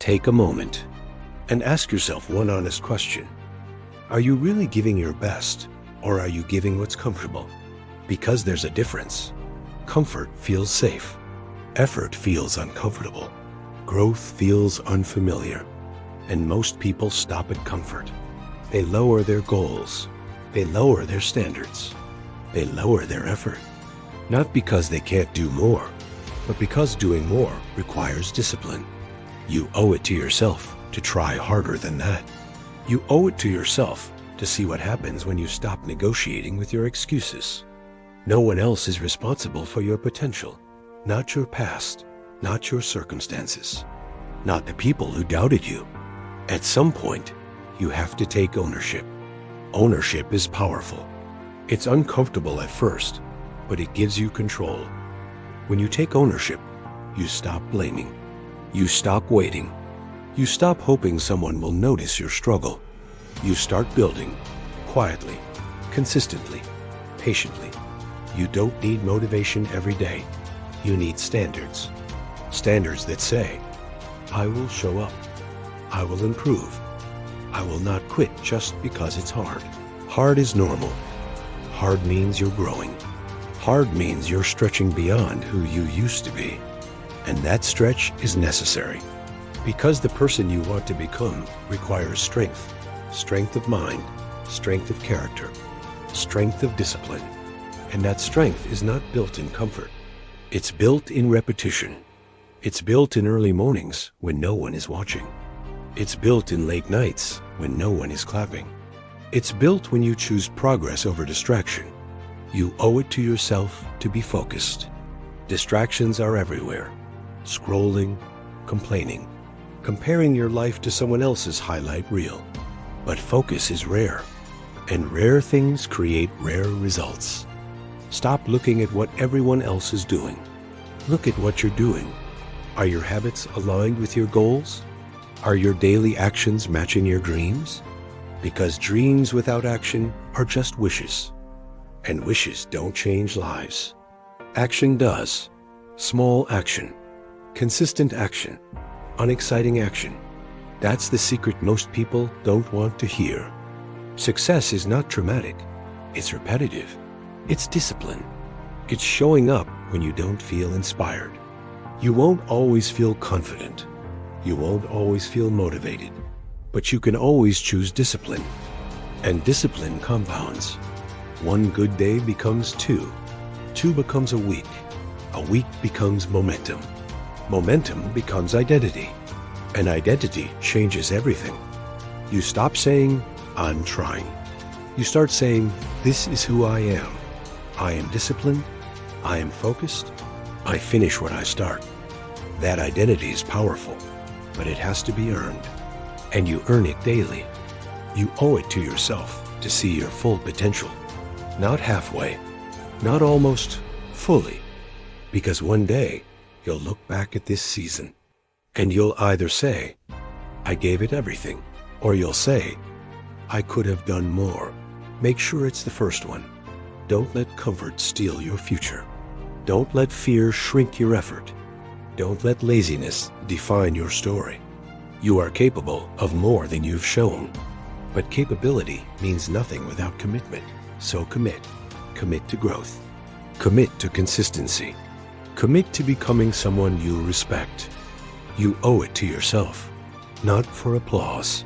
Take a moment and ask yourself one honest question. Are you really giving your best, or are you giving what's comfortable? Because there's a difference. Comfort feels safe. Effort feels uncomfortable. Growth feels unfamiliar. And most people stop at comfort. They lower their goals. They lower their standards. They lower their effort. Not because they can't do more, but because doing more requires discipline. You owe it to yourself to try harder than that. You owe it to yourself to see what happens when you stop negotiating with your excuses. No one else is responsible for your potential. Not your past, not your circumstances, not the people who doubted you. At some point, you have to take ownership. Ownership is powerful. It's uncomfortable at first, but it gives you control. When you take ownership, you stop blaming. You stop waiting. You stop hoping someone will notice your struggle. You start building, quietly, consistently, patiently. You don't need motivation every day. You need standards. Standards that say, I will show up. I will improve. I will not quit just because it's hard. Hard is normal. Hard means you're growing. Hard means you're stretching beyond who you used to be. And that stretch is necessary. Because the person you want to become requires strength. Strength of mind, strength of character, strength of discipline. And that strength is not built in comfort. It's built in repetition. It's built in early mornings when no one is watching. It's built in late nights when no one is clapping. It's built when you choose progress over distraction. You owe it to yourself to be focused. Distractions are everywhere. Scrolling, complaining, comparing your life to someone else's highlight reel. But focus is rare, and rare things create rare results. Stop looking at what everyone else is doing. Look at what you're doing. Are your habits aligned with your goals? Are your daily actions matching your dreams? Because dreams without action are just wishes. And wishes don't change lives. Action does. Small action. Consistent action. Unexciting action. That's the secret most people don't want to hear. Success is not dramatic. It's repetitive. It's discipline. It's showing up when you don't feel inspired. You won't always feel confident. You won't always feel motivated. But you can always choose discipline. And discipline compounds. One good day becomes two. Two becomes a week. A week becomes momentum. Momentum becomes identity. And identity changes everything. You stop saying, I'm trying. You start saying, this is who I am. I am disciplined. I am focused. I finish what I start. That identity is powerful, but it has to be earned. And you earn it daily. You owe it to yourself to see your full potential. Not halfway, not almost, fully. Because one day, you'll look back at this season, and you'll either say, I gave it everything, or you'll say, I could have done more. Make sure it's the first one. Don't let comfort steal your future. Don't let fear shrink your effort. Don't let laziness define your story. You are capable of more than you've shown. But capability means nothing without commitment. So commit. Commit to growth. Commit to consistency. Commit to becoming someone you respect. You owe it to yourself, not for applause,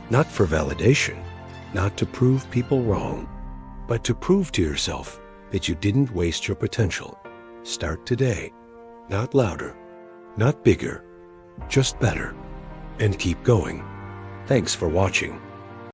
not for validation, not to prove people wrong, but to prove to yourself that you didn't waste your potential. Start today. Not louder, not bigger, just better. And keep going. Thanks for watching.